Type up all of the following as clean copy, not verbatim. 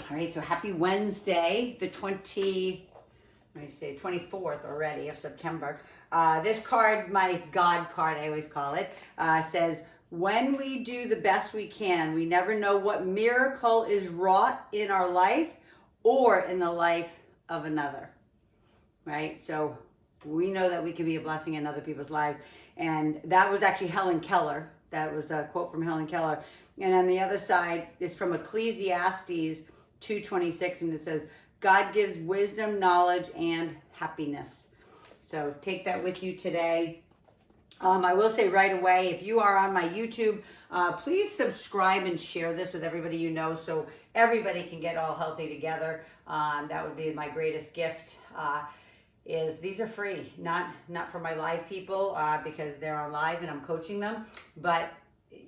All right, so happy Wednesday, the 24th already of September. This card, my God card, I always call it, says, when we do the best we can, we never know what miracle is wrought in our life or in the life of another, right? So we know that we can be a blessing in other people's lives. And that was actually Helen Keller. That was a quote from Helen Keller. And on the other side, it's from Ecclesiastes 2:26, and it says, God gives wisdom, knowledge, and happiness. So take that with you today. I will say right away, if you are on my YouTube, please subscribe and share this with everybody you know so everybody can get all healthy together. That would be my greatest gift. Is these are free, not for my live people because they're on live and I'm coaching them, but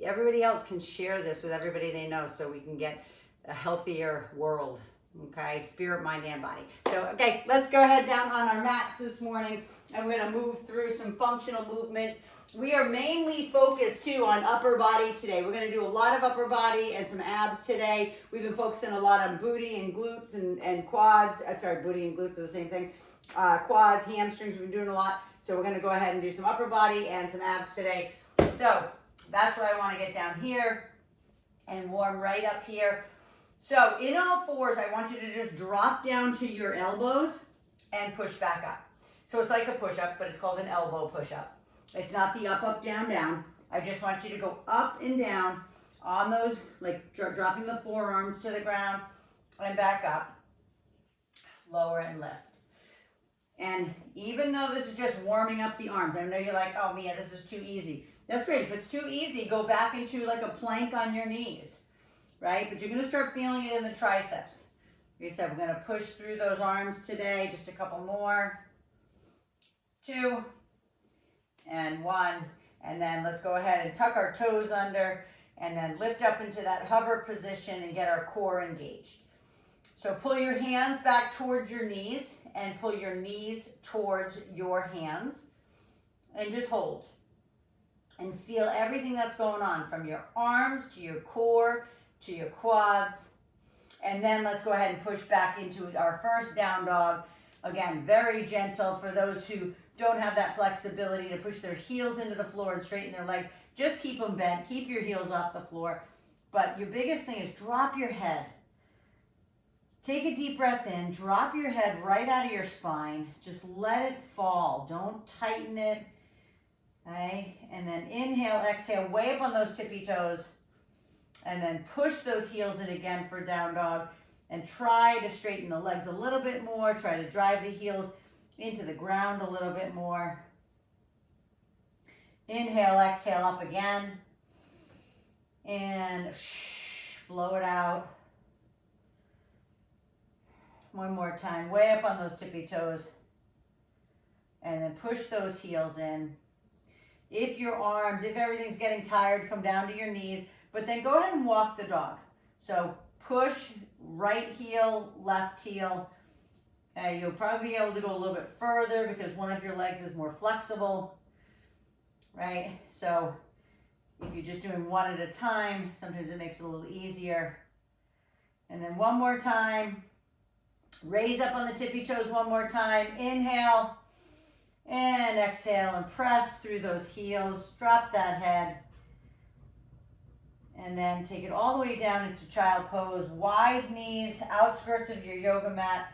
everybody else can share this with everybody they know so we can get a healthier world, okay? Spirit, mind, and body. So, okay, let's go ahead down on our mats this morning and we're gonna move through some functional movements. We are mainly focused too on upper body today. We're gonna do a lot of upper body and some abs today. We've been focusing a lot on booty and glutes and quads. Sorry, booty and glutes are the same thing. Quads, hamstrings, we've been doing a lot. So we're gonna go ahead and do some upper body and some abs today. So that's where I wanna get down here and warm right up here. So in all fours, I want you to just drop down to your elbows and push back up. So it's like a push-up, but it's called an elbow push-up. It's not the up, up, down, down. I just want you to go up and down on those, like dropping the forearms to the ground and back up, lower and lift. And even though this is just warming up the arms, I know you're like, oh Mia, this is too easy. That's great. If it's too easy, go back into like a plank on your knees, right? But you're going to start feeling it in the triceps. Like I said, we're going to push through those arms today. Just a couple more. 2 and 1. And then let's go ahead and tuck our toes under and then lift up into that hover position and get our core engaged. So pull your hands back towards your knees and pull your knees towards your hands and just hold and feel everything that's going on from your arms to your core to your quads. And then let's go ahead and push back into our first down dog. Again, very gentle for those who don't have that flexibility to push their heels into the floor and straighten their legs. Just keep them bent, keep your heels off the floor. But your biggest thing is drop your head. Take a deep breath in, drop your head right out of your spine. Just let it fall, don't tighten it. Okay? And then inhale, exhale, way up on those tippy toes. And then push those heels in again for down dog. And try to straighten the legs a little bit more. Try to drive the heels into the ground a little bit more. Inhale, exhale, up again. And blow it out. One more time, way up on those tippy toes. And then push those heels in. If your arms, if everything's getting tired, come down to your knees. But then go ahead and walk the dog. So push right heel, left heel. You'll probably be able to go a little bit further because one of your legs is more flexible, right? So if you're just doing one at a time, sometimes it makes it a little easier. And then one more time. Raise up on the tippy toes one more time. Inhale and exhale and press through those heels. Drop that head. And then take it all the way down into child pose. Wide knees, outskirts of your yoga mat,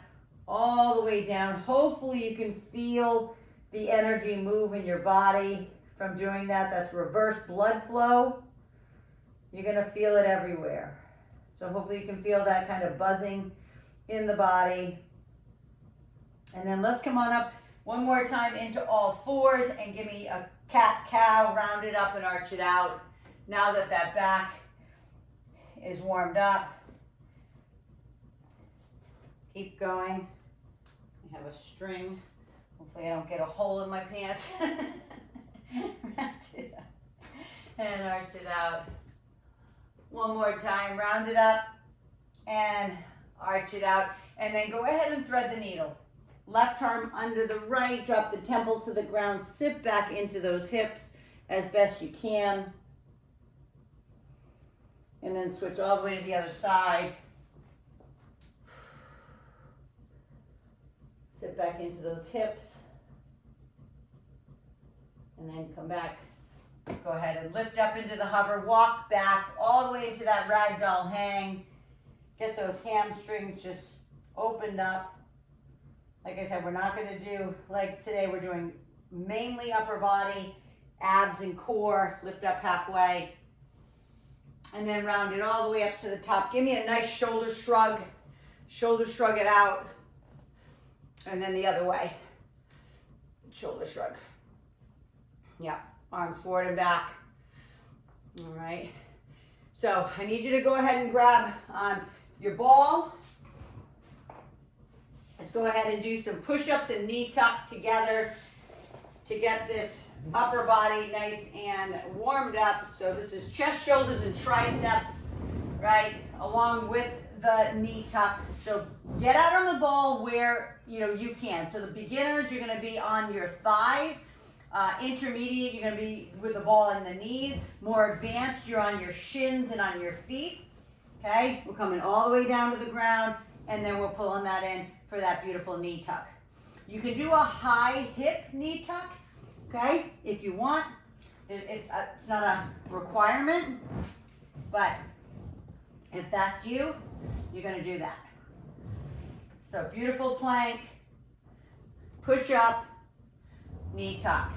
all the way down. Hopefully you can feel the energy move in your body from doing that. That's reverse blood flow. You're going to feel it everywhere. So hopefully you can feel that kind of buzzing in the body. And then let's come on up one more time into all fours and give me a cat-cow, round it up and arch it out. Now that that back is warmed up, keep going. I have a string. Hopefully I don't get a hole in my pants. Round it up and arch it out. One more time, round it up and arch it out. And then go ahead and thread the needle. Left arm under the right, drop the temple to the ground, sit back into those hips as best you can. And then switch all the way to the other side. Sit back into those hips. And then come back. Go ahead and lift up into the hover. Walk back all the way into that ragdoll hang. Get those hamstrings just opened up. Like I said, we're not going to do legs today. We're doing mainly upper body, abs and core. Lift up halfway. And then round it all the way up to the top. Give me a nice shoulder shrug. Shoulder shrug it out. And then the other way. Shoulder shrug. Yeah, arms forward and back. All right. So I need you to go ahead and grab your ball. Let's go ahead and do some push-ups and knee tuck together to get this upper body nice and warmed up. So this is chest, shoulders, and triceps, right? Along with the knee tuck. So get out on the ball where you can. So the beginners, you're going to be on your thighs. Intermediate, you're going to be with the ball in the knees. More advanced, you're on your shins and on your feet. Okay, we're coming all the way down to the ground, and then we're pulling that in for that beautiful knee tuck. You can do a high hip knee tuck, okay, if you want. It's not a requirement, but if that's you, you're going to do that. So beautiful plank, push up, knee tuck.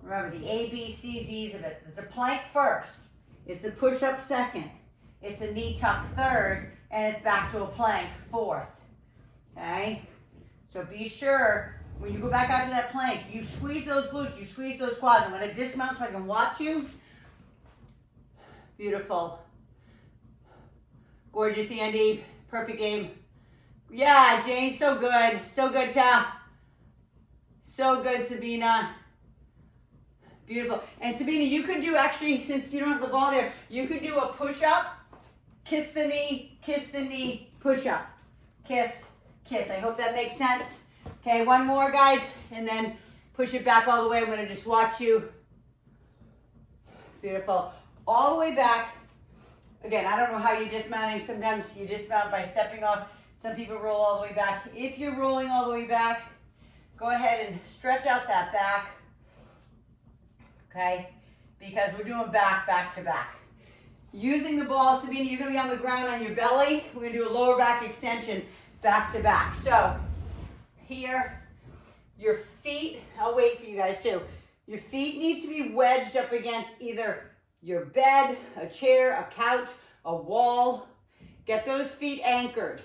Remember the A, B, C, D's of it. It's a plank first. It's a push-up second. It's a knee tuck third. And it's back to a plank fourth. Okay? So be sure when you go back out to that plank, you squeeze those glutes, you squeeze those quads. I'm going to dismount so I can watch you. Beautiful. Gorgeous, Andy. Perfect game. Yeah, Jane, so good. So good, Ta. So good, Sabina. Beautiful. And Sabina, you could do, actually, since you don't have the ball there, you could do a push-up, kiss the knee, push-up. Kiss, kiss. I hope that makes sense. Okay, one more, guys, and then push it back all the way. I'm going to just watch you. Beautiful. All the way back. Again, I don't know how you're dismounting. Sometimes you dismount by stepping off. Some people roll all the way back. If you're rolling all the way back, go ahead and stretch out that back, okay? Because we're doing back to back. Using the ball, Sabina, you're gonna be on the ground on your belly. We're gonna do a lower back extension, back to back. So here, your feet, I'll wait for you guys too. Your feet need to be wedged up against either your bed, a chair, a couch, a wall. Get those feet anchored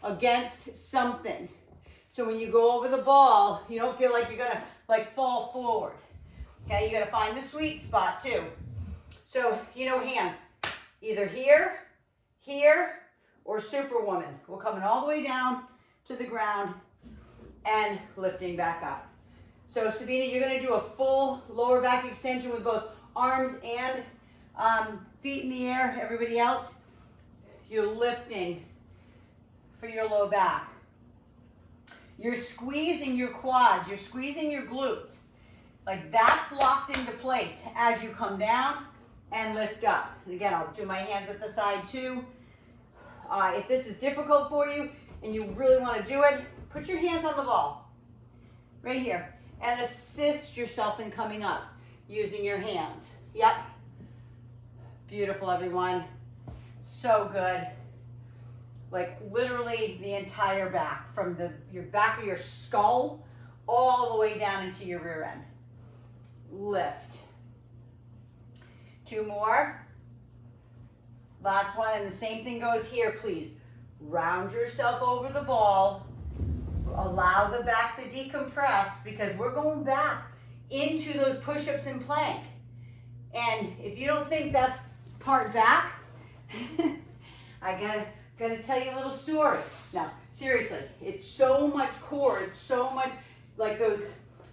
against something. So when you go over the ball, you don't feel like you're gonna fall forward. Okay, you gotta find the sweet spot too. So, hands, either here, here, or Superwoman. We're coming all the way down to the ground and lifting back up. So Sabina, you're gonna do a full lower back extension with both arms and feet in the air. Everybody else, you're lifting for your low back. You're squeezing your quads, you're squeezing your glutes. Like that's locked into place as you come down and lift up. And again, I'll do my hands at the side too. If this is difficult for you and you really want to do it, put your hands on the ball right here and assist yourself in coming up using your hands. Yep. Beautiful, everyone. So good. Like literally the entire back, from your back of your skull all the way down into your rear end. Lift. 2 more. Last one, and the same thing goes here, please. Round yourself over the ball. Allow the back to decompress because we're going back into those push-ups and plank. And if you don't think that's part back, I gotta tell you a little story. Now, seriously, it's so much core, it's so much like those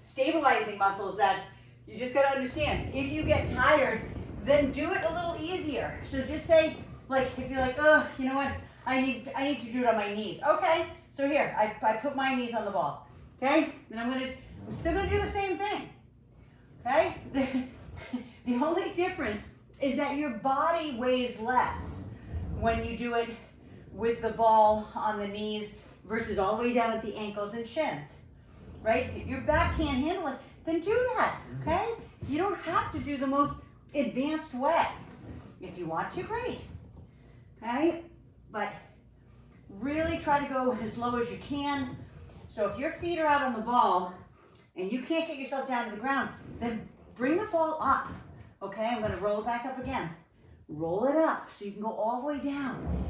stabilizing muscles that you just gotta understand. If you get tired, then do it a little easier. So just say, like, if you're like, oh, you know what, I need to do it on my knees. Okay, so here, I put my knees on the ball. Okay, then I'm still gonna do the same thing. Okay, the only difference is that your body weighs less when you do it with the ball on the knees versus all the way down at the ankles and shins, right? If your back can't handle it, then do that, okay? You don't have to do the most advanced way. If you want to, great, okay? But really try to go as low as you can. So if your feet are out on the ball and you can't get yourself down to the ground, then bring the ball up, okay? I'm gonna roll it back up again. Roll it up so you can go all the way down.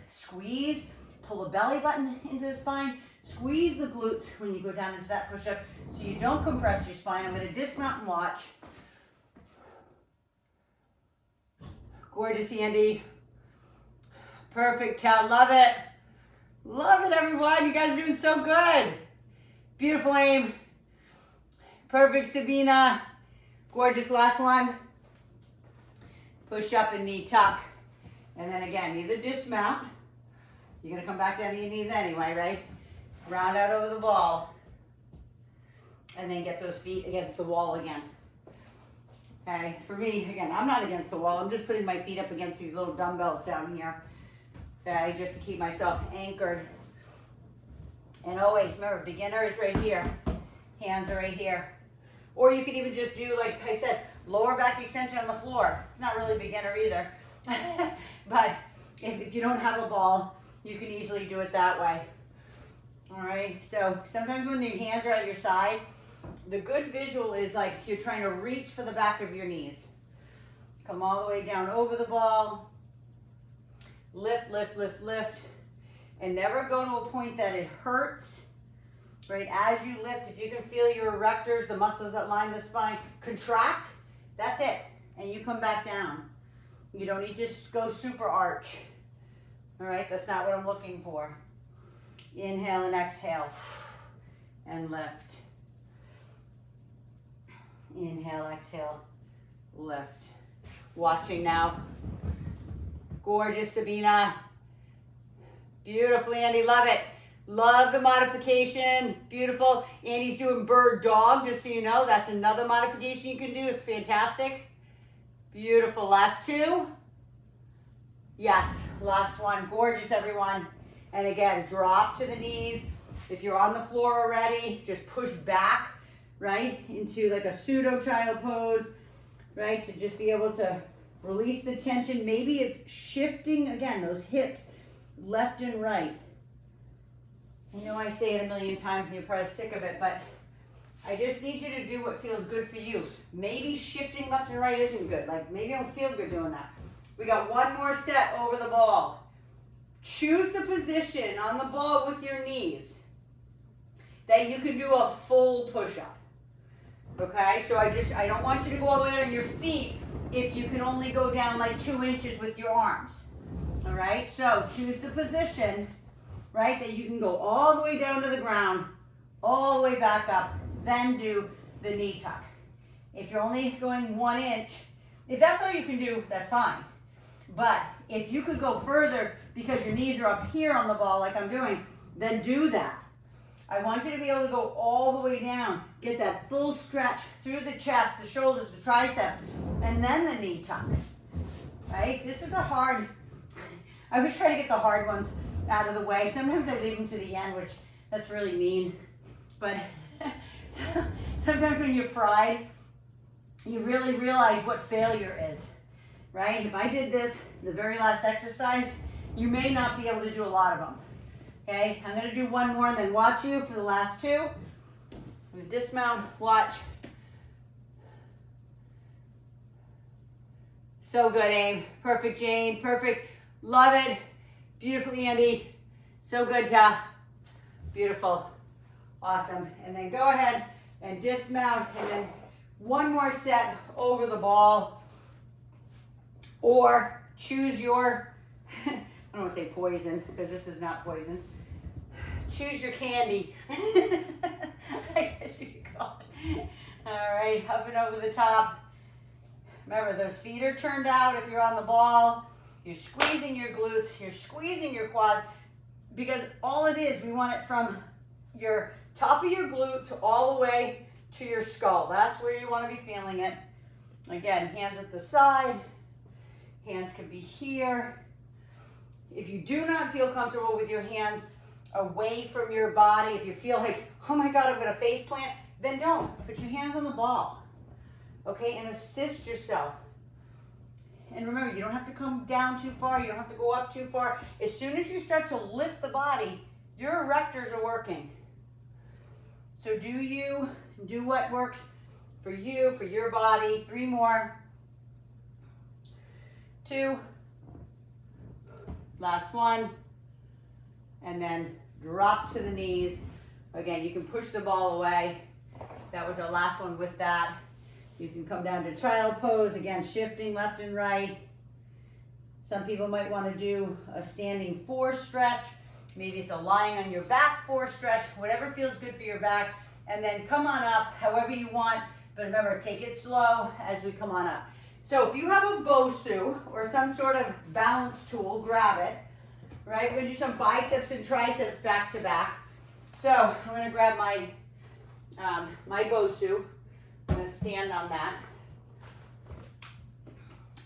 Squeeze, pull the belly button into the spine, squeeze the glutes when you go down into that push-up so you don't compress your spine. I'm gonna dismount and watch. Gorgeous, Andy. Perfect, Tal, love it. Love it, everyone. You guys are doing so good. Beautiful aim. Perfect, Sabina. Gorgeous, last one. Push up and knee tuck. And then again, either dismount. You're gonna come back down to your knees anyway, right? Round out over the ball. And then get those feet against the wall again. Okay, for me, again, I'm not against the wall. I'm just putting my feet up against these little dumbbells down here. Okay, just to keep myself anchored. And always, remember, beginner is right here. Hands are right here. Or you could even just do, like I said, lower back extension on the floor. It's not really beginner either. But if you don't have a ball, you can easily do it that way. All right, so sometimes when your hands are at your side, the good visual is like you're trying to reach for the back of your knees. Come all the way down over the ball. Lift, lift, lift, lift. And never go to a point that it hurts. Right, as you lift, if you can feel your erectors, the muscles that line the spine, contract, that's it. And you come back down. You don't need to go super arch. All right, that's not what I'm looking for. Inhale and exhale. And lift. Inhale, exhale, lift. Watching now. Gorgeous, Sabina. Beautiful, Andy, love it. Love the modification, beautiful. Andy's doing bird dog, just so you know. That's another modification you can do. It's fantastic. Beautiful, last two. Yes, last one. Gorgeous, everyone. And again, drop to the knees. If you're on the floor already, just push back, right, into like a pseudo child pose, right, to just be able to release the tension. Maybe it's shifting, again, those hips left and right. I know I say it a million times and you're probably sick of it, but I just need you to do what feels good for you. Maybe shifting left and right isn't good. Like maybe I don't feel good doing that. We got one more set over the ball. Choose the position on the ball with your knees that you can do a full push-up. Okay, so I don't want you to go all the way on your feet if you can only go down like 2 inches with your arms. All right, so choose the position, right, that you can go all the way down to the ground, all the way back up, then do the knee tuck. If you're only going 1 inch, if that's all you can do, that's fine. But if you could go further because your knees are up here on the ball like I'm doing, then do that. I want you to be able to go all the way down, get that full stretch through the chest, the shoulders, the triceps, and then the knee tuck, right? This is a hard, I always try to get the hard ones out of the way. Sometimes I leave them to the end, which that's really mean. But sometimes when you're fried, you really realize what failure is, right? If I did this, the very last exercise, you may not be able to do a lot of them. Okay, I'm gonna do one more and then watch you for the last two. I'm gonna dismount, watch. So good, aim. Perfect, Jane, perfect. Love it. Beautiful, Andy. So good, Ta. Beautiful. Awesome. And then go ahead and dismount and then one more set over the ball. Or choose your, I don't want to say poison because this is not poison. Choose your candy. I guess you could call it. All right, up and over the top. Remember, those feet are turned out if you're on the ball. You're squeezing your glutes. You're squeezing your quads because all it is, we want it from your top of your glutes all the way to your skull. That's where you want to be feeling it. Again, hands at the side. Hands can be here. If you do not feel comfortable with your hands away from your body. If you feel like, oh my God, I'm gonna face plant, then don't. Put your hands on the ball, okay? And assist yourself. And remember, you don't have to come down too far. You don't have to go up too far. As soon as you start to lift the body, your erectors are working. So do what works for you, for your body. 3 more. 2. Last one. And then drop to the knees. Again, you can push the ball away. That was our last one with that. You can come down to child pose, again, shifting left and right. Some people might want to do a standing 4 stretch. Maybe it's a lying on your back 4 stretch, whatever feels good for your back. And then come on up however you want. But remember, take it slow as we come on up. So if you have a BOSU or some sort of balance tool, grab it. Right, we're going to do some biceps and triceps back to back. So I'm going to grab my, my BOSU. I'm going to stand on that.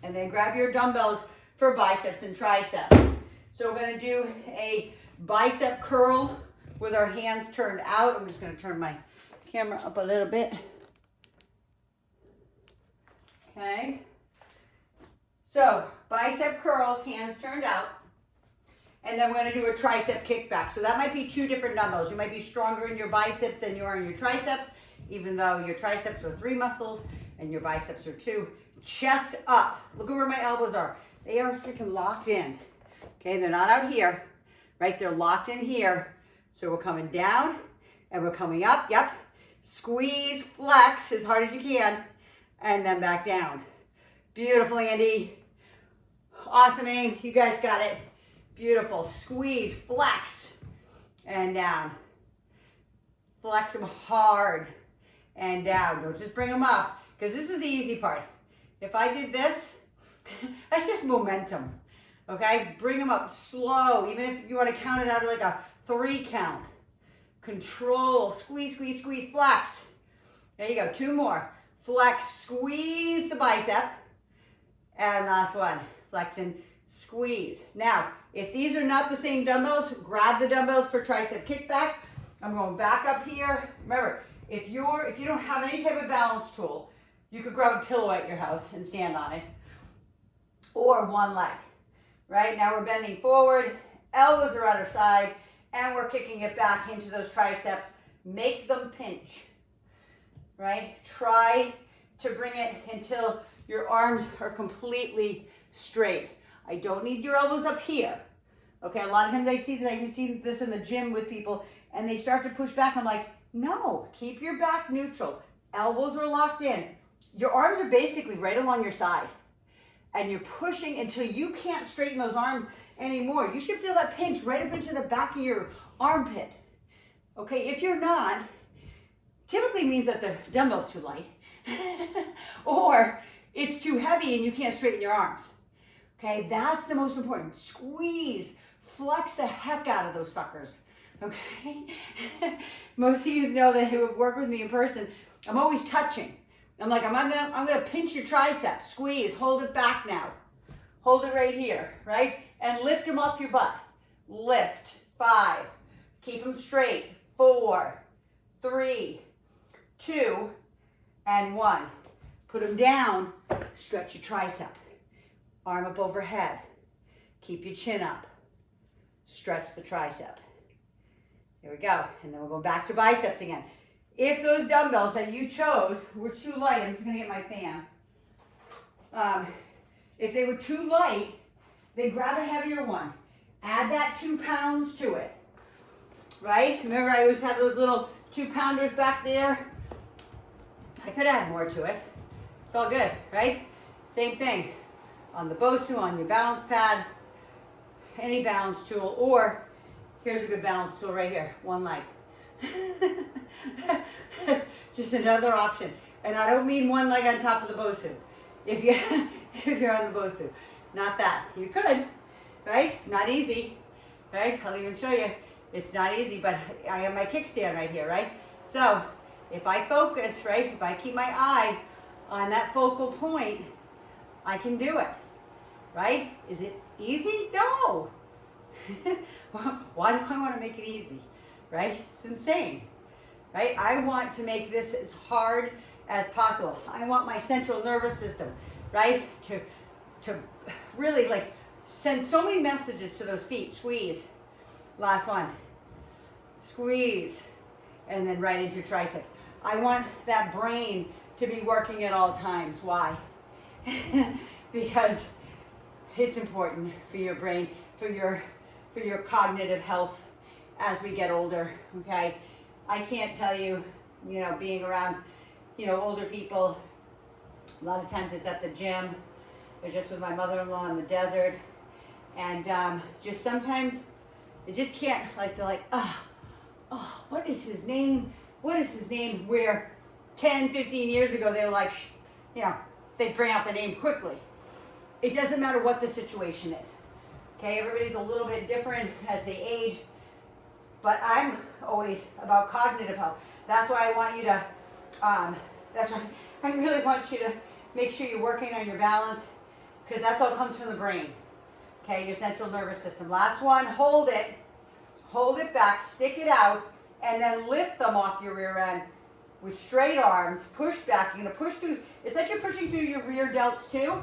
And then grab your dumbbells for biceps and triceps. So we're going to do a bicep curl with our hands turned out. I'm just going to turn my camera up a little bit. Okay. So bicep curls, hands turned out. And then we're going to do a tricep kickback. So that might be 2 different dumbbells. You might be stronger in your biceps than you are in your triceps, even though your triceps are 3 muscles and your biceps are 2. Chest up. Look at where my elbows are. They are freaking locked in. Okay, they're not out here, right? They're locked in here. So we're coming down and we're coming up. Yep. Squeeze, flex as hard as you can, and then back down. Beautiful, Andy. Awesome, Aim. You guys got it. Beautiful. Squeeze, flex, and down. Flex them hard and down. Don't just bring them up, because this is the easy part. If I did this, that's just momentum. Okay? Bring them up slow, even if you want to count it out like a 3 count. Control. Squeeze, squeeze, squeeze, flex. There you go. 2 more. Flex, squeeze the bicep. And last one. Flex and squeeze. Now, if these are not the same dumbbells, grab the dumbbells for tricep kickback. I'm going back up here. Remember, if you don't have any type of balance tool, you could grab a pillow at your house and stand on it. Or one leg. Right? Now we're bending forward, elbows are at our side, and we're kicking it back into those triceps. Make them pinch. Right? Try to bring it until your arms are completely straight. I don't need your elbows up here. Okay, a lot of times I see this in the gym with people, and they start to push back. I'm like, no, keep your back neutral. Elbows are locked in. Your arms are basically right along your side. And you're pushing until you can't straighten those arms anymore. You should feel that pinch right up into the back of your armpit. Okay, if you're not, typically means that the dumbbell's too light. Or it's too heavy and you can't straighten your arms. Okay, that's the most important. Squeeze, flex the heck out of those suckers. Okay, most of you know that who have worked with me in person, I'm always touching. I'm like, I'm gonna pinch your triceps, squeeze, hold it back now. Hold it right here, right? And lift them off your butt. Lift, 5, keep them straight, 4, 3, 2, and 1. Put them down, stretch your tricep. Arm up overhead. Keep your chin up. Stretch the tricep. Here we go. And then we'll go back to biceps again. If those dumbbells that you chose were too light, I'm just going to get my fan. If they were too light, then grab a heavier one. Add that 2 pounds to it. Right? Remember, I always have those little 2-pounders back there. I could add more to it. It's all good, right? Same thing. On the BOSU, on your balance pad, any balance tool, or here's a good balance tool right here, one leg. Just another option. And I don't mean one leg on top of the BOSU. If you're on the BOSU, not that. You could, right? Not easy, right? I'll even show you. It's not easy, but I have my kickstand right here, right? So if I focus, right? If I keep my eye on that focal point, I can do it. Right? Is it easy? No. Why do I want to make it easy, right? It's insane, right? I want to make this as hard as possible. I want my central nervous system, right, to really like send so many messages to those feet. Squeeze. Last one. Squeeze. And then right into triceps. I want that brain to be working at all times. Why? Because it's important for your brain, for your cognitive health as we get older, okay? I can't tell you, being around, older people, a lot of times it's at the gym, or just with my mother-in-law in the desert, and just sometimes they just can't, like, they're like, what is his name? What is his name? Where 10, 15 years ago, they were like, they'd bring out the name quickly. It doesn't matter what the situation is. Okay, everybody's a little bit different as they age, but I'm always about cognitive health. That's why I want you to, that's why I really want you to make sure you're working on your balance, because that's all comes from the brain. Okay, your central nervous system. Last one, hold it back, stick it out, and then lift them off your rear end with straight arms. Push back. You're gonna push through. It's like you're pushing through your rear delts too.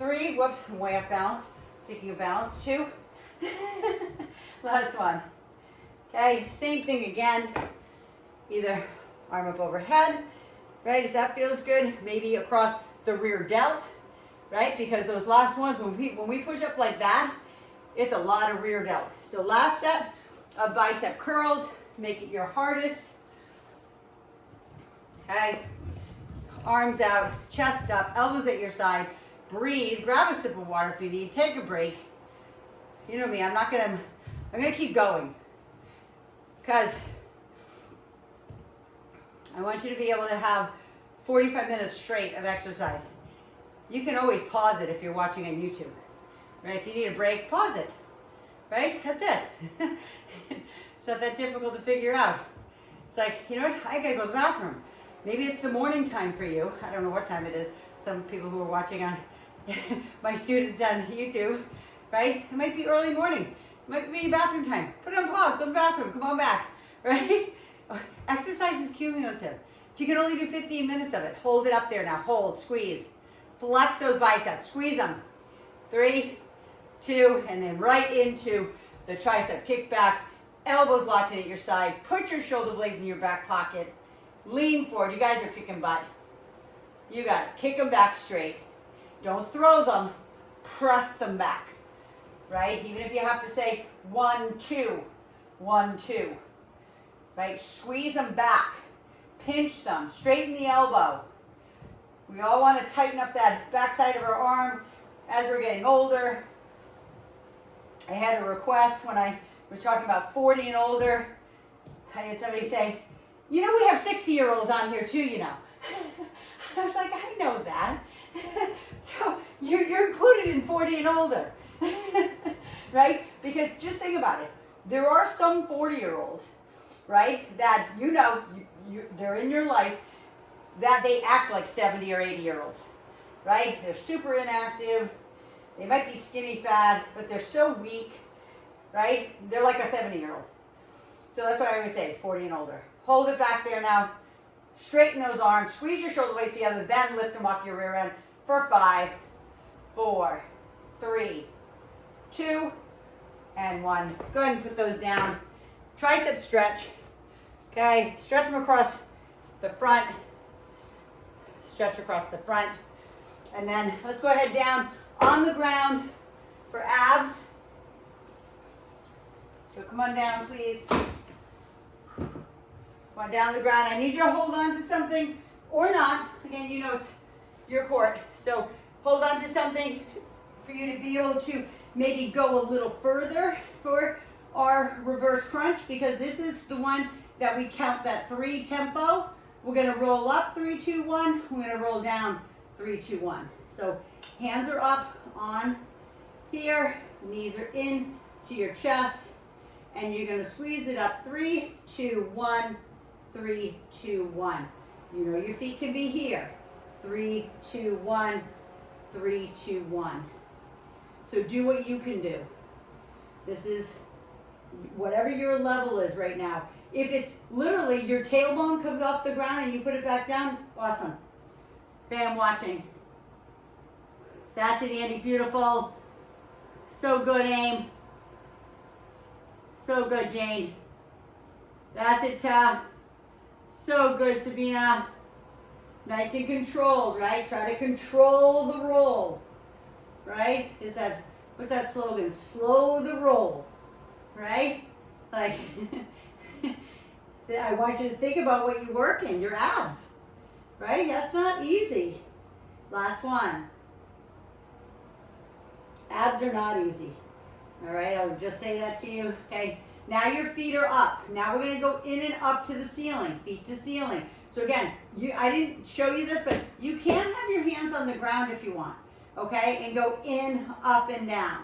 3, whoops, I'm way off balance. Speaking of balance, 2. Last one. Okay, same thing again. Either arm up overhead, right? If that feels good, maybe across the rear delt, right? Because those last ones, when we push up like that, it's a lot of rear delt. So last set of bicep curls, make it your hardest. Okay, arms out, chest up, elbows at your side. Breathe, grab a sip of water if you need, take a break. You know me, I'm gonna keep going. Because I want you to be able to have 45 minutes straight of exercise. You can always pause it if you're watching on YouTube. Right? If you need a break, pause it. Right? That's it. It's not that difficult to figure out. It's like, you know what? I gotta go to the bathroom. Maybe it's the morning time for you. I don't know what time it is. Some people who are watching on my students on YouTube, right? It might be early morning. It might be bathroom time. Put it on pause. Go to the bathroom. Come on back. Right? Exercise is cumulative. If you can only do 15 minutes of it, hold it up there now. Hold, squeeze. Flex those biceps. Squeeze them. 3, 2, and then right into the tricep. Kick back. Elbows locked in at your side. Put your shoulder blades in your back pocket. Lean forward. You guys are kicking butt. You got it. Kick them back straight. Don't throw them. Press them back. Right? Even if you have to say 1, 2. 1, 2. Right? Squeeze them back. Pinch them. Straighten the elbow. We all want to tighten up that backside of our arm as we're getting older. I had a request when I was talking about 40 and older. I had somebody say, we have 60-year-olds on here too, I was like, I know that. So you're included in 40 and older. Right? Because just think about it. There are some 40-year-olds, right, that they're in your life, that they act like 70 or 80-year-olds, right? They're super inactive. They might be skinny fat, but they're so weak, right? They're like a 70-year-old. So that's what I always say, 40 and older. Hold it back there now. Straighten those arms. Squeeze your shoulder blades together, then lift them off your rear end for 5, 4, 3, 2, and 1. Go ahead and put those down. Tricep stretch. Okay, stretch them across the front. Stretch across the front. And then let's go ahead down on the ground for abs. So come on down, please. Come on down the ground. I need you to hold on to something or not. Again, it's your court. So hold on to something for you to be able to maybe go a little further for our reverse crunch, because this is the one that we count that 3 tempo. We're going to roll up 3, 2, 1. We're going to roll down 3, 2, 1. So hands are up on here. Knees are in to your chest. And you're going to squeeze it up. 3, 2, 1. 3, 2, 1. Your feet can be here. 3, 2, 1. 3, 2, 1. So do what you can do. This is whatever your level is right now. If it's literally your tailbone comes off the ground and you put it back down, awesome. Okay, I'm watching. That's it, Andy. Beautiful. So good, aim. So good, Jane. That's it, Ta. So good, Sabina. Nice and controlled, right? Try to control the roll, right? Is that, what's that slogan? Slow the roll, right? Like, I want you to think about what you work in, your abs, right? That's not easy. Last one. Abs are not easy. All right, I'll just say that to you. Okay, now your feet are up. Now we're gonna go in and up to the ceiling, feet to ceiling. So again, I didn't show you this, but you can have your hands on the ground if you want, okay? And go in, up, and down.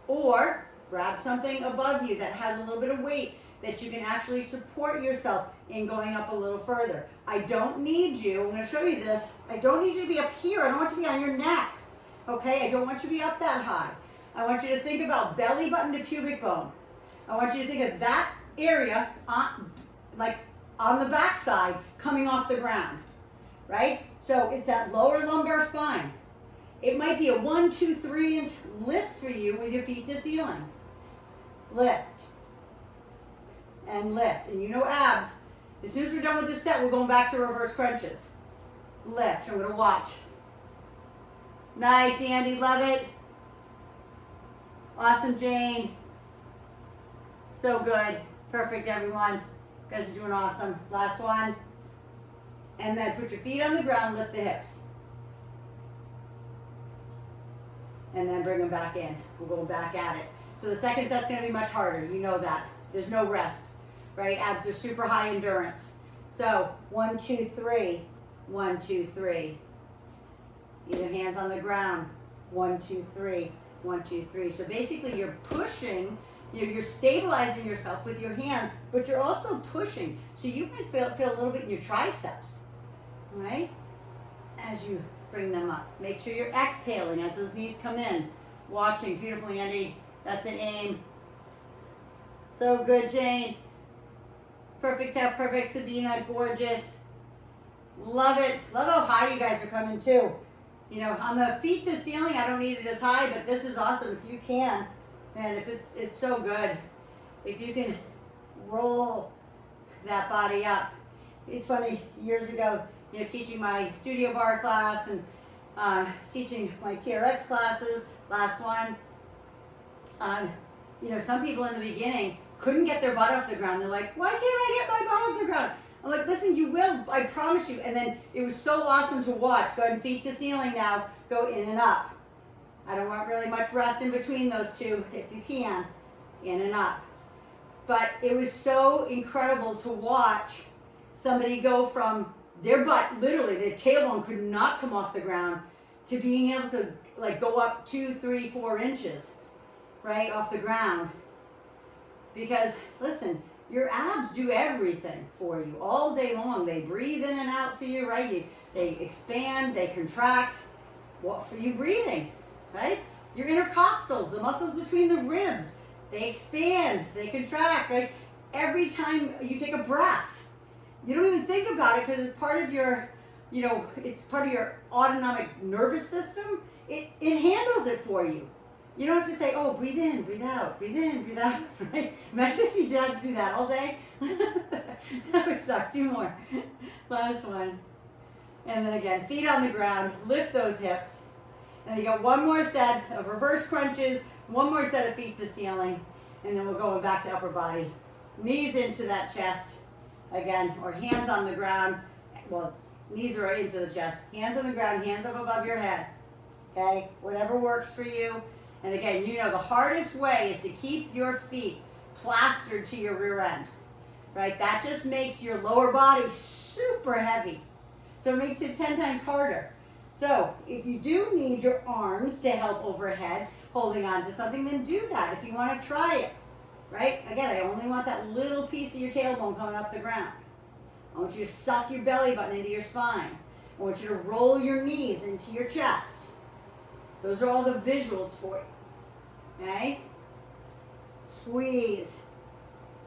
Or grab something above you that has a little bit of weight that you can actually support yourself in going up a little further. I don't need you, I'm gonna show you this, I don't need you to be up here, I don't want you to be on your neck, okay? I don't want you to be up that high. I want you to think about belly button to pubic bone. I want you to think of that area on, like on the back side coming off the ground, right? So it's that lower lumbar spine. It might be a 1, 2, 3 inch lift for you with your feet to ceiling. Lift and lift. And you know abs, as soon as we're done with this set, we're going back to reverse crunches. Lift, I'm gonna watch. Nice, Andy, love it. Awesome, Jane. So good. Perfect, everyone. You guys are doing awesome. Last one. And then put your feet on the ground, lift the hips. And then bring them back in. We'll go back at it. So the second set's going to be much harder. You know that. There's no rest, right? Abs are super high endurance. So 1, 2, 3. 1, 2, 3. Either hands on the ground. 1, 2, 3. 1, 2, 3. So basically you're pushing, you're stabilizing yourself with your hand, but you're also pushing. So you might feel a little bit in your triceps, right? As you bring them up. Make sure you're exhaling as those knees come in. Watching beautifully, Andy. That's an aim. So good, Jane. Perfect tap, perfect, Sabina, gorgeous. Love it. Love how high you guys are coming too. You know, on the feet to ceiling, I don't need it as high, but this is awesome if you can. And if it's so good. If you can roll that body up. It's funny, years ago, you know, teaching my studio bar class and teaching my TRX classes, last one, you know, some people in the beginning couldn't get their butt off the ground. They're like, why can't I get my butt off the ground? I'm like, listen, you will, I promise you. And then it was so awesome to watch. Go ahead and feet to ceiling now, go in and up. I don't want really much rest in between those two, if you can, in and up. But it was so incredible to watch somebody go from their butt, literally, their tailbone could not come off the ground, to being able to like go up 2, 3, 4 inches, right, off the ground. Because, listen, your abs do everything for you all day long. They breathe in and out for you, right? They expand, they contract. What for you breathing, right? Your intercostals, the muscles between the ribs, they expand, they contract, right? Every time you take a breath, you don't even think about it because it's part of your, you know, it's part of your autonomic nervous system. It handles it for you. You don't have to say, oh, breathe in, breathe out, right? Imagine if you had to do that all day. That would suck. 2 more. Last one. And then again, feet on the ground, lift those hips. And then you got 1 more set of reverse crunches, 1 more set of feet to ceiling, and then we're going back to upper body. Knees into that chest again, or hands on the ground. Well, knees are into the chest. Hands on the ground, hands up above your head. Okay, whatever works for you. And again, you know the hardest way is to keep your feet plastered to your rear end, right? That just makes your lower body super heavy. So it makes it 10 times harder. So if you do need your arms to help overhead, holding on to something, then do that if you want to try it, right? Again, I only want that little piece of your tailbone coming off the ground. I want you to suck your belly button into your spine. I want you to roll your knees into your chest. Those are all the visuals for you, okay? squeeze.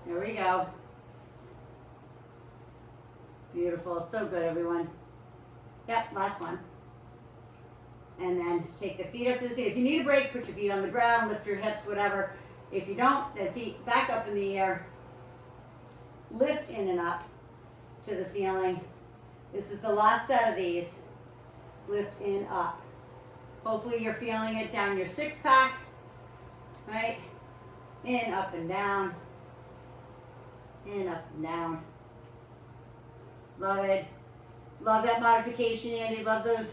There we go. Beautiful, so good, everyone. Yep, last one. And then take the feet up to the ceiling. If you need a break, put your feet on the ground, lift your hips, whatever. If you don't, then feet back up in the air. Lift in and up to the ceiling. This is the last set of these. Lift in, up. Hopefully you're feeling it down your six pack, right? In, up and down. In, up and down. Love it. Love that modification, Andy. Love those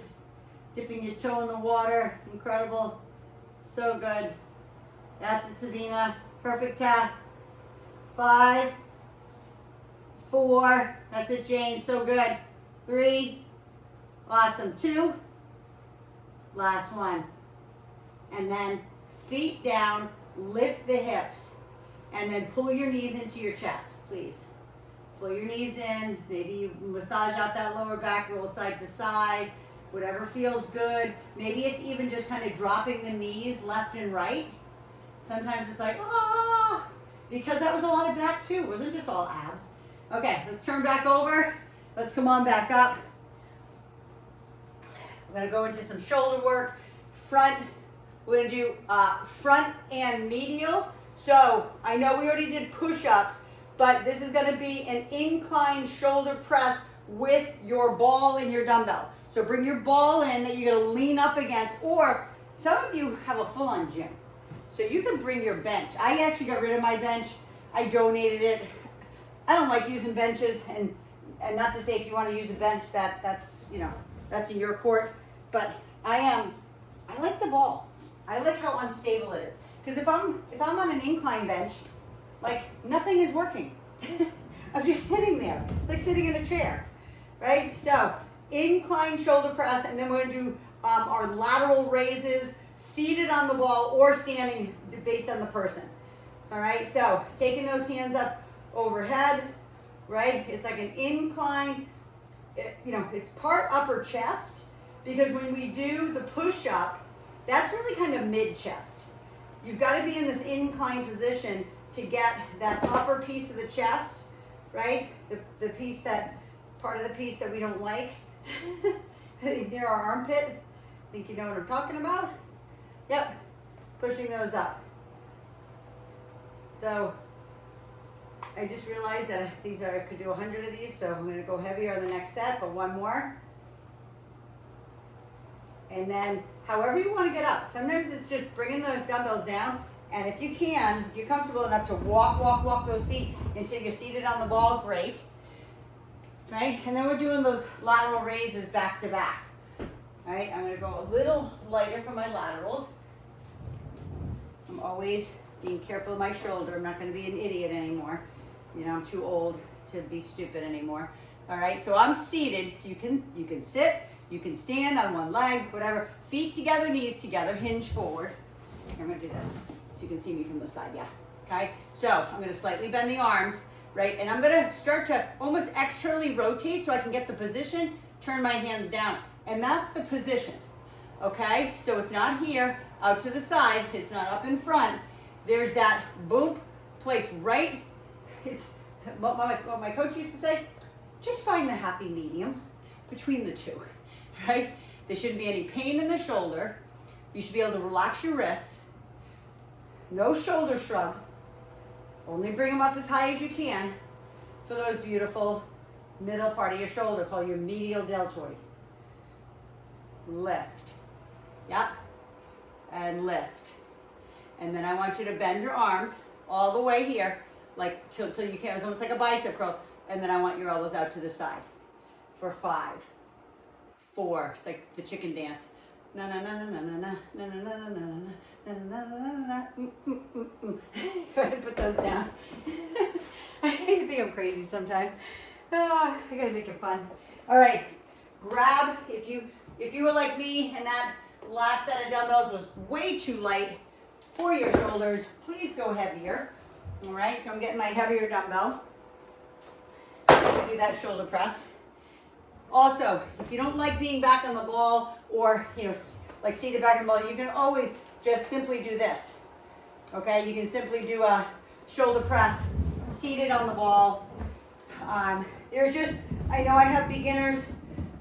dipping your toe in the water. Incredible. So good. That's it, Savina. Perfect tap. 5, 4. That's it, Jane. So good. 3. Awesome. 2. Last one. And then feet down. Lift the hips. And then pull your knees into your chest, please. Pull your knees in. Maybe you massage out that lower back, roll side to side. Whatever feels good. Maybe it's even just kind of dropping the knees left and right. Sometimes it's like, ah, because that was a lot of back too. It wasn't just all abs. Okay, let's turn back over. Let's come on back up. We're gonna go into some shoulder work. Front, we're gonna do front and medial. So I know we already did push-ups, but this is gonna be an incline shoulder press with your ball and your dumbbell. So bring your ball in that you're gonna lean up against, or some of you have a full-on gym. So you can bring your bench. I actually got rid of my bench. I donated it. I don't like using benches, and not to say if you want to use a bench that's in your court, but I like the ball. I like how unstable it is. Because if I'm on an incline bench, like nothing is working. I'm just sitting there. It's like sitting in a chair, right? So incline shoulder press, and then we're gonna do our lateral raises, seated on the ball or standing based on the person. All right, so taking those hands up overhead, right? It's like an incline, it's part upper chest, because when we do the push-up, that's really kind of mid-chest. You've got to be in this incline position to get that upper piece of the chest, right? The piece part of the piece that we don't like near our armpit. Think you know what I'm talking about? Yep, pushing those up. So I just realized that I could do 100 of these, so I'm going to go heavier on the next set, but one more. And then however you want to get up. Sometimes it's just bringing the dumbbells down, and if you're comfortable enough to walk those feet until you're seated on the ball, great. Right? And then we're doing those lateral raises back to back. All right, I'm going to go a little lighter for my laterals. I'm always being careful of my shoulder. I'm not going to be an idiot anymore. I'm too old to be stupid anymore. All right, so I'm seated. You can sit, you can stand on one leg, whatever. Feet together, knees together, hinge forward. Here, I'm going to do this so you can see me from the side, yeah. Okay, so I'm going to slightly bend the arms, right? And I'm going to start to almost externally rotate so I can get the position, turn my hands down. And that's the position, okay? So it's not here, out to the side, it's not up in front. There's that boom place right. It's what my coach used to say, just find the happy medium between the two, right? There shouldn't be any pain in the shoulder. You should be able to relax your wrists. No shoulder shrug. Only bring them up as high as you can for those beautiful middle part of your shoulder called your medial deltoid. Lift. Yep. And lift. And then I want you to bend your arms all the way here, like till you can. It's almost like a bicep curl. And then I want your elbows out to the side for 5, 4. It's like the chicken dance. Na na na na na na na na na na na na na na. Go ahead and put those down. I think I'm crazy sometimes. I gotta make it fun. All right, grab if you were like me and that last set of dumbbells was way too light for your shoulders, please go heavier. All right, so I'm getting my heavier dumbbell. Do that shoulder press. Also, if you don't like being back on the ball or, like seated back on the ball, you can always just simply do this. Okay, you can simply do shoulder press, seated on the ball. There's just, I know I have beginners,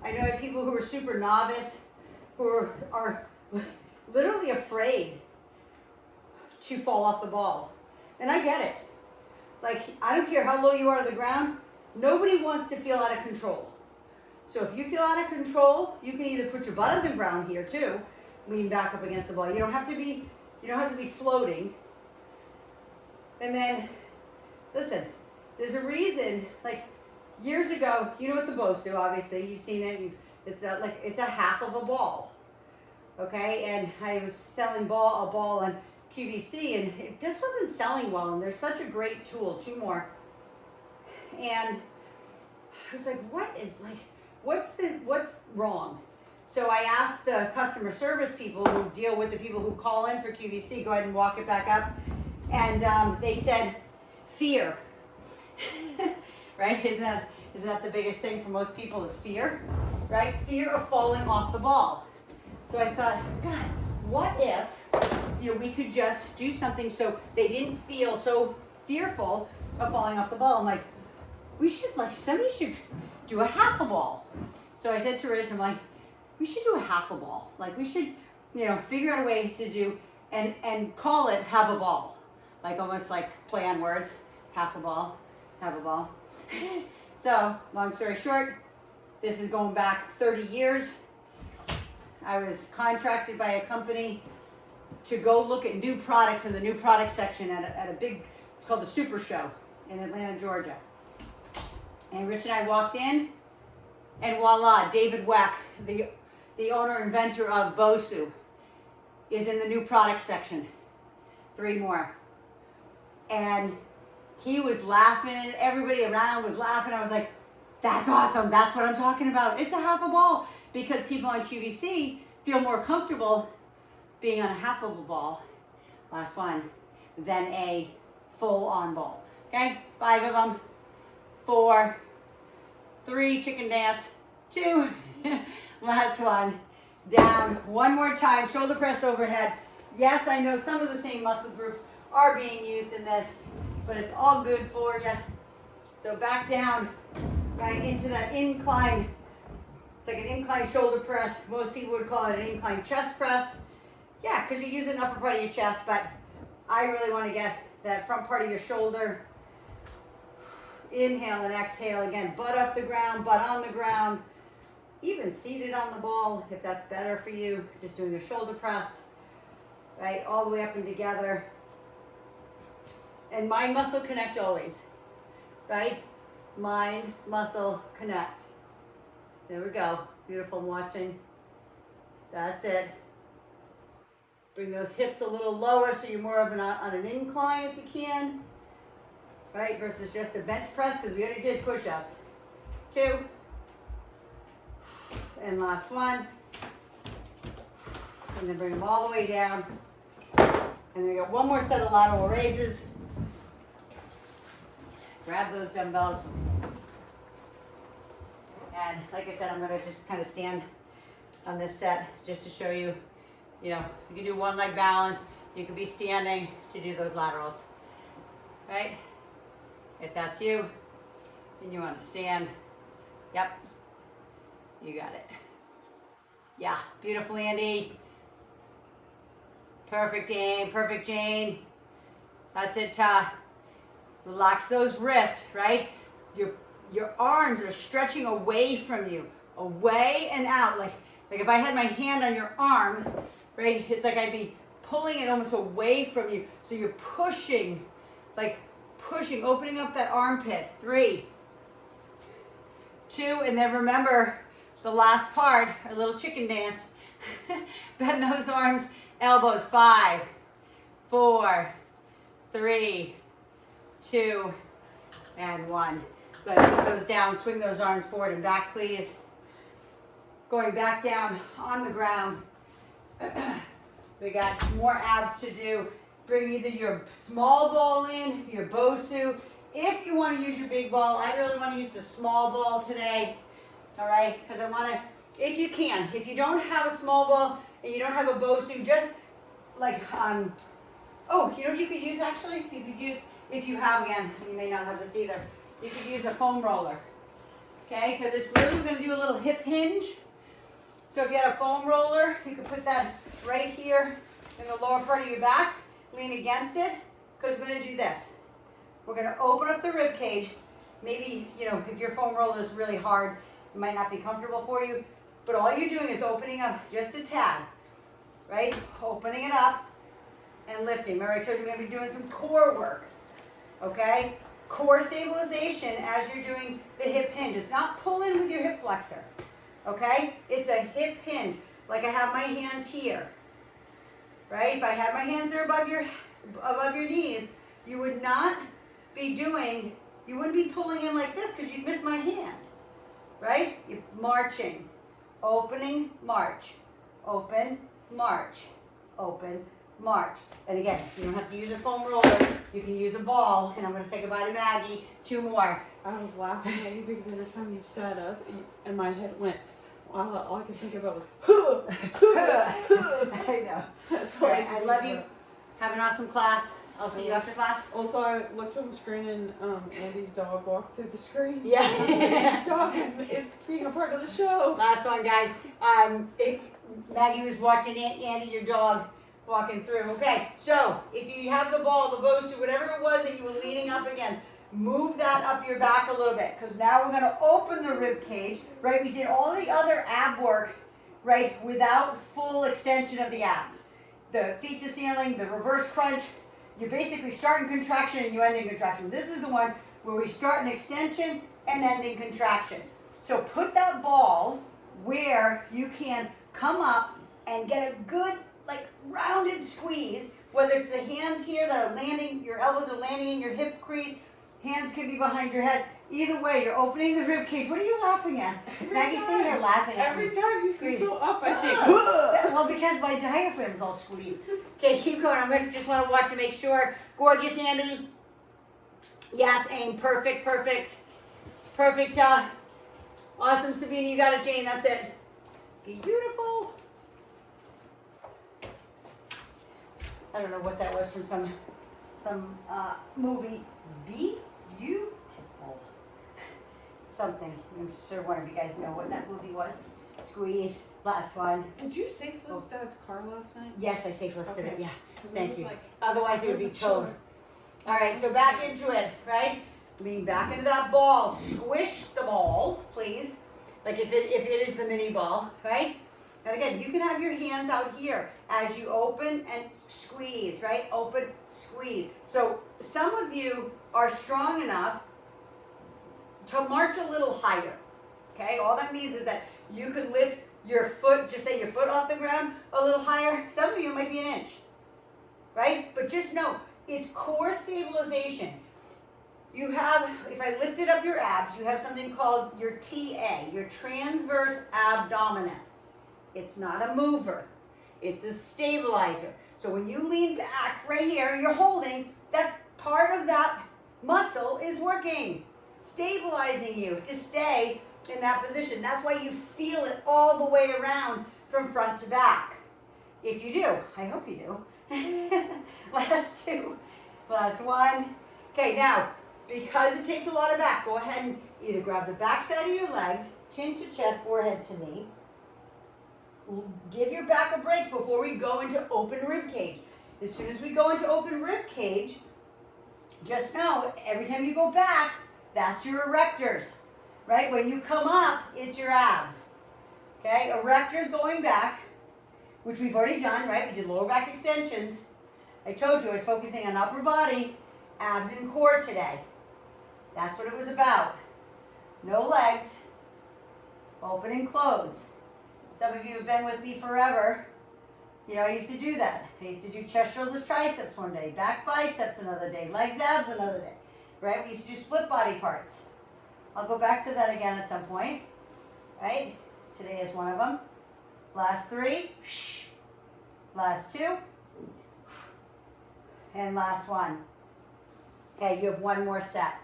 I know I have people who are super novice, who are literally afraid to fall off the ball. And I get it. Like, I don't care how low you are to the ground, nobody wants to feel out of control. So if you feel out of control, you can either put your butt on the ground here too, lean back up against the ball. You don't have to be floating. And then, listen, there's a reason, like years ago, you know what the BOSU, obviously, you've seen it, it's a half of a ball, okay? And I was selling a ball on QVC, and it just wasn't selling well, and they're such a great tool, 2 more. And I was like, what's wrong? So I asked the customer service people who deal with the people who call in for QVC, go ahead and walk it back up. And they said, fear. Right? Isn't that the biggest thing for most people is fear? Right? Fear of falling off the ball. So I thought, God, what if we could just do something so they didn't feel so fearful of falling off the ball? I'm like, somebody should do a half a ball. So I said to Rich, I'm like, we should do a half a ball. Like, we should, figure out a way to do and call it have a ball. Like, almost like play on words, half a ball, have a ball. So, long story short, this is going back 30 years. I was contracted by a company to go look at new products in the new product section at a big, it's called the Super Show in Atlanta, Georgia. And Rich and I walked in, and voila, David Weck, the owner, inventor of BOSU, is in the new product section. 3 more. And he was laughing, everybody around was laughing. I was like, that's awesome, that's what I'm talking about. It's a half a ball, because people on QVC feel more comfortable being on a half of a ball, last one, than a full-on ball. Okay, 5 of them, 4, 3, chicken dance, 2, last one, down, 1 more time, shoulder press overhead. Yes, I know some of the same muscle groups are being used in this, but it's all good for you. So back down, right into that incline. It's like an incline shoulder press. Most people would call it an incline chest press. Yeah, because you're using the upper part of your chest, but I really want to get that front part of your shoulder. Inhale and exhale again, butt off the ground, butt on the ground. Even seated on the ball, if that's better for you. Just doing a shoulder press, right, all the way up and together. And mind, muscle, connect always, right? Mind, muscle, connect. There we go. Beautiful watching. That's it. Bring those hips a little lower so you're more of on an incline if you can. Right, versus just a bench press, because we already did push-ups. 2. And last one. And then bring them all the way down. And then we got 1 more set of lateral raises. Grab those dumbbells. And like I said, I'm going to just kind of stand on this set just to show you, you can do 1 leg balance. You could be standing to do those laterals. Right? If that's you, and you want to stand, yep, you got it. Yeah, beautiful, Andy. Perfect, Jane. Perfect, Jane. That's it, Ta. Relax those wrists, right? Your arms are stretching away from you, away and out. Like if I had my hand on your arm, right? It's like I'd be pulling it almost away from you. So you're pushing, pushing, opening up that armpit. 3, 2, and then remember the last part, our little chicken dance. Bend those arms, elbows. 5, 4, 3, 2, and 1. Go ahead, put those down, swing those arms forward and back, please. Going back down on the ground. We got more abs to do. Bring either your small ball in, your BOSU. If you want to use your big ball, I really want to use the small ball today. All right, because I want to, if you can, if you don't have a small ball and you don't have a BOSU, just you could use actually, you could use if you have, again, you may not have this either, you could use a foam roller, okay? Because it's really going to do a little hip hinge. So if you had a foam roller, you could put that right here in the lower part of your back, lean against it, because we're going to do this. We're going to open up the rib cage. Maybe, you know, if your foam roller is really hard, it might not be comfortable for you, but all you're doing is opening up just a tad, right? Opening it up and lifting. Remember, I told you we're going to be doing some core work, okay? Core stabilization as you're doing the hip hinge. It's not pulling with your hip flexor, okay? It's a hip hinge, like I have my hands here, right? If I had my hands there above your knees, you would not be doing, you wouldn't be pulling in like this because you'd miss my hand, right? You're marching, opening, march, open, march, open, march. And again, you don't have to use a foam roller, you can use a ball, and I'm going to say goodbye to Maggie. 2 more. I was laughing at you because every time you sat up, and my head went, all I could think about was, I know. All right, I love you. Have an awesome class. I'll see you after class. Also, I looked on the screen and Andy's dog walked through the screen. Yeah. Andy's dog is being a part of the show. Last one, guys. Maggie was watching Andy, your dog, walking through. Okay, so if you have the ball, the BOSU, whatever it was that you were leaning up against, move that up your back a little bit, because now we're going to open the rib cage, right? We did all the other ab work, right, without full extension of the abs. The feet to ceiling, the reverse crunch, you basically start in contraction and you end in contraction. This is the one where we start in extension and end in contraction. So put that ball where you can come up and get a good, like, rounded squeeze, whether it's the hands here that are landing, your elbows are landing in your hip crease, hands can be behind your head. Either way, you're opening the rib cage. What are you laughing at? Maggie's sitting here laughing at me. Every time you go up, I think, well, because my diaphragm's all squeezed. Okay, keep going. I'm gonna just want to watch to make sure. Gorgeous, Andy. Yes, aim. Perfect, perfect. Perfect. Awesome, Sabina. You got it, Jane. That's it. Beautiful. I don't know what that was from some movie. Beautiful. Something. I'm sure one of you guys know what that movie was. Squeeze. Last one. Did you safe list Dad's car last night? Yes, I safe listed it. Yeah. 'Cause Thank you. like, Otherwise, it would be wasn't towed. sure. All right, so back into it, right? Lean back into that ball. Squish the ball, please. Like if it is the mini ball, right? And again, you can have your hands out here as you open and squeeze, right? Open, squeeze. So some of you are strong enough to march a little higher, okay? All that means is that you could lift your foot, just say your foot off the ground a little higher. Some of you might be an inch, right? But just know, it's core stabilization. You have, if I lifted up your abs, you have something called your TA, your transverse abdominis. It's not a mover, it's a stabilizer. So when you lean back right here, you're holding, that part of that muscle is working, stabilizing you to stay in that position. That's why you feel it all the way around from front to back. If you do, I hope you do. Last two, last one. Okay, now, because it takes a lot of back, go ahead and either grab the back side of your legs, chin to chest, forehead to knee. Give your back a break before we go into open rib cage. As soon as we go into open rib cage, just know, every time you go back, that's your erectors, right? When you come up, it's your abs, okay? Erectors going back, which we've already done, right? We did lower back extensions. I told you I was focusing on upper body, abs and core today. That's what it was about. No legs, open and close. Some of you have been with me forever. You know, I used to do that. I used to do chest, shoulders, triceps one day, back biceps another day, legs, abs another day, right? We used to do split body parts. I'll go back to that again at some point, right? Today is one of them. Last three, last two, and last one. Okay, you have one more set.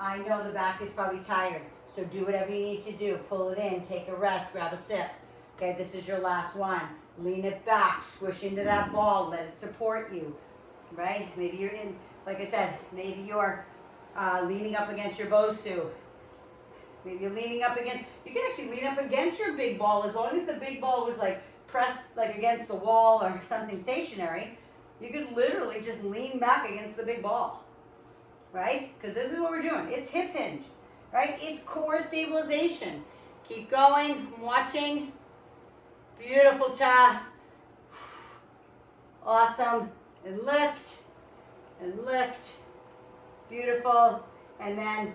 I know the back is probably tired, so do whatever you need to do. Pull it in, take a rest, grab a sip. Okay, this is your last one. Lean it back, squish into that ball, let it support you, right? Maybe you're in Like I said, maybe you're leaning up against your BOSU. Maybe you're leaning up against, you can actually lean up against your big ball as long as the big ball was like pressed like against the wall or something stationary. You could literally just lean back against the big ball, right? Because this is what we're doing. It's hip hinge, right? It's core stabilization. Keep going, I'm watching. Beautiful, Ta. Awesome. And lift, and lift. Beautiful. And then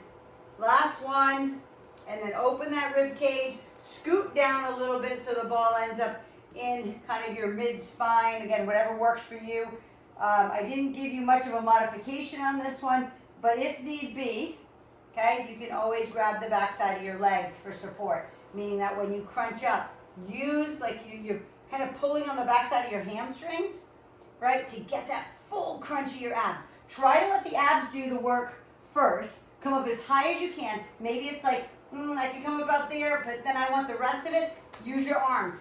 last one. And then open that rib cage, scoot down a little bit so the ball ends up in kind of your mid-spine. Again, whatever works for you. I didn't give you much of a modification on this one, but if need be, okay, you can always grab the backside of your legs for support, meaning that when you crunch up, use like you're kind of pulling on the backside of your hamstrings, right, to get that full crunch of your abs. Try to let the abs do the work first. Come up as high as you can. Maybe it's like, I can come about there, but then I want the rest of it. Use your arms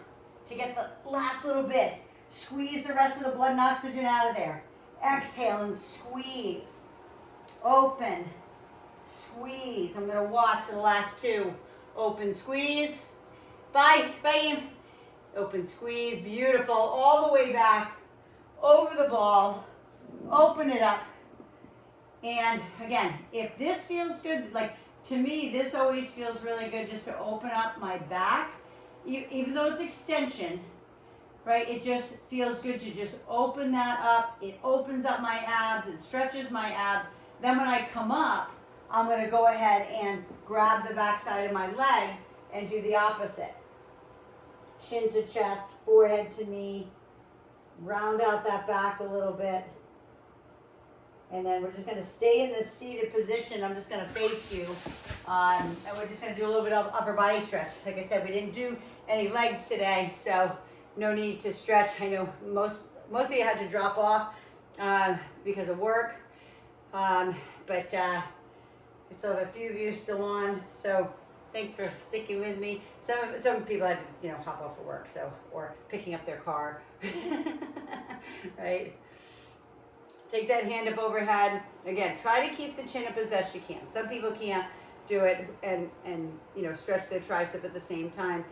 to get the last little bit. Squeeze the rest of the blood and oxygen out of there. Exhale and squeeze. Open, squeeze. I'm gonna watch for the last two. Open, squeeze. Bye. Open, squeeze. Beautiful. All the way back, over the ball. Open it up. And again, if this feels good, like to me, this always feels really good just to open up my back. Even though it's extension, right? It just feels good to just open that up. It opens up my abs. It stretches my abs. Then when I come up, I'm going to go ahead and grab the backside of my legs and do the opposite. Chin to chest, forehead to knee. Round out that back a little bit. And then we're just going to stay in this seated position. I'm just going to face you. And we're just going to do a little bit of upper body stretch. Like I said, we didn't do any legs today, so no need to stretch. I know most of you had to drop off because of work. But we still have a few of you still on. So thanks for sticking with me. Some people had to, hop off for work, or picking up their car. Right? Take that hand up overhead. Again, try to keep the chin up as best you can. Some people can't do it and stretch their tricep at the same time.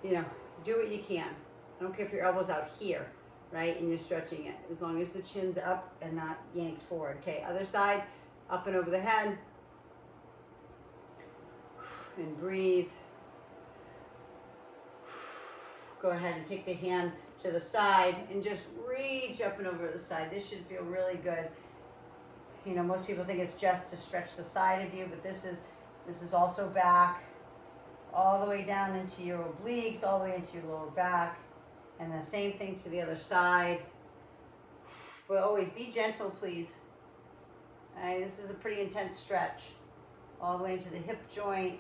Do what you can. I don't care if your elbow's out here, right? And you're stretching it. As long as the chin's up and not yanked forward. Okay, other side, up and over the head. And breathe. Go ahead and take the hand to the side and just reach up and over the side. This should feel really good. Most people think it's just to stretch the side of you, but this is also back, all the way down into your obliques, all the way into your lower back, and the same thing to the other side. But always be gentle, please. This is a pretty intense stretch, all the way into the hip joint,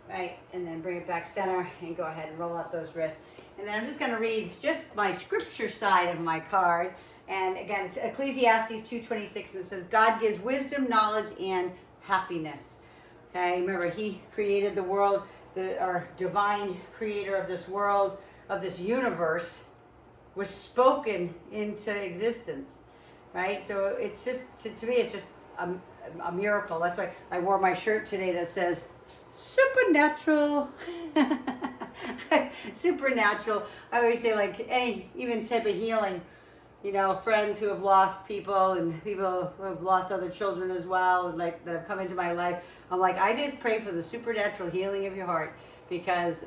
right? And then bring it back center and go ahead and roll out those wrists. And then I'm just going to read just my scripture side of my card. And again, it's Ecclesiastes 2:26. It says, God gives wisdom, knowledge, and happiness. Okay, remember, he created the world, our divine creator of this world, of this universe, was spoken into existence, right? So it's just, to me, it's just a miracle. That's why I wore my shirt today that says, supernatural. Supernatural. I always say, like, any even type of healing, friends who have lost people and people who have lost other children as well, and like that have come into my life. I'm like, I just pray for the supernatural healing of your heart, because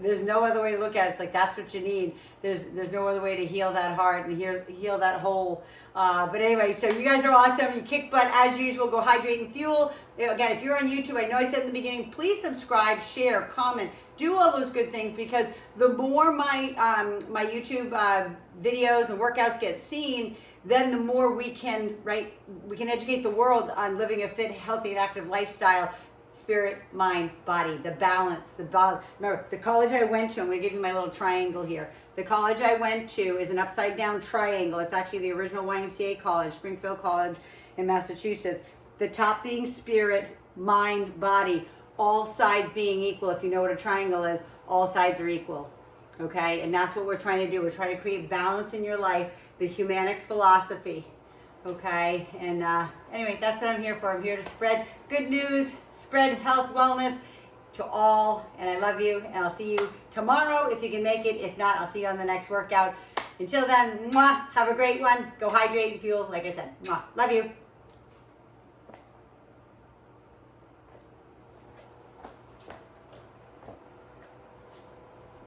there's no other way to look at it. It's like, that's what you need. There's no other way to heal that heart and heal that hole. But anyway, so you guys are awesome. You kick butt as usual. Go hydrate and fuel. Again, if you're on YouTube, I know I said in the beginning, please subscribe, share, comment, do all those good things, because the more my YouTube videos and workouts get seen, then the more we can educate the world on living a fit, healthy, and active lifestyle. Spirit, mind, body, the balance. Remember, the college I went to, I'm going to give you my little triangle here. The college I went to is an upside down triangle. It's actually the original YMCA college, Springfield College in Massachusetts. The top being spirit, mind, body, all sides being equal. If you know what a triangle is, all sides are equal. Okay, and that's what we're trying to do. We're trying to create balance in your life. The Humanics philosophy. Okay, and anyway, that's what I'm here for. I'm here to spread good news, spread health, wellness to all, and I love you, and I'll see you tomorrow if you can make it. If not, I'll see you on the next workout. Until then, mwah, have a great one. Go hydrate and fuel, like I said. Mwah, love you.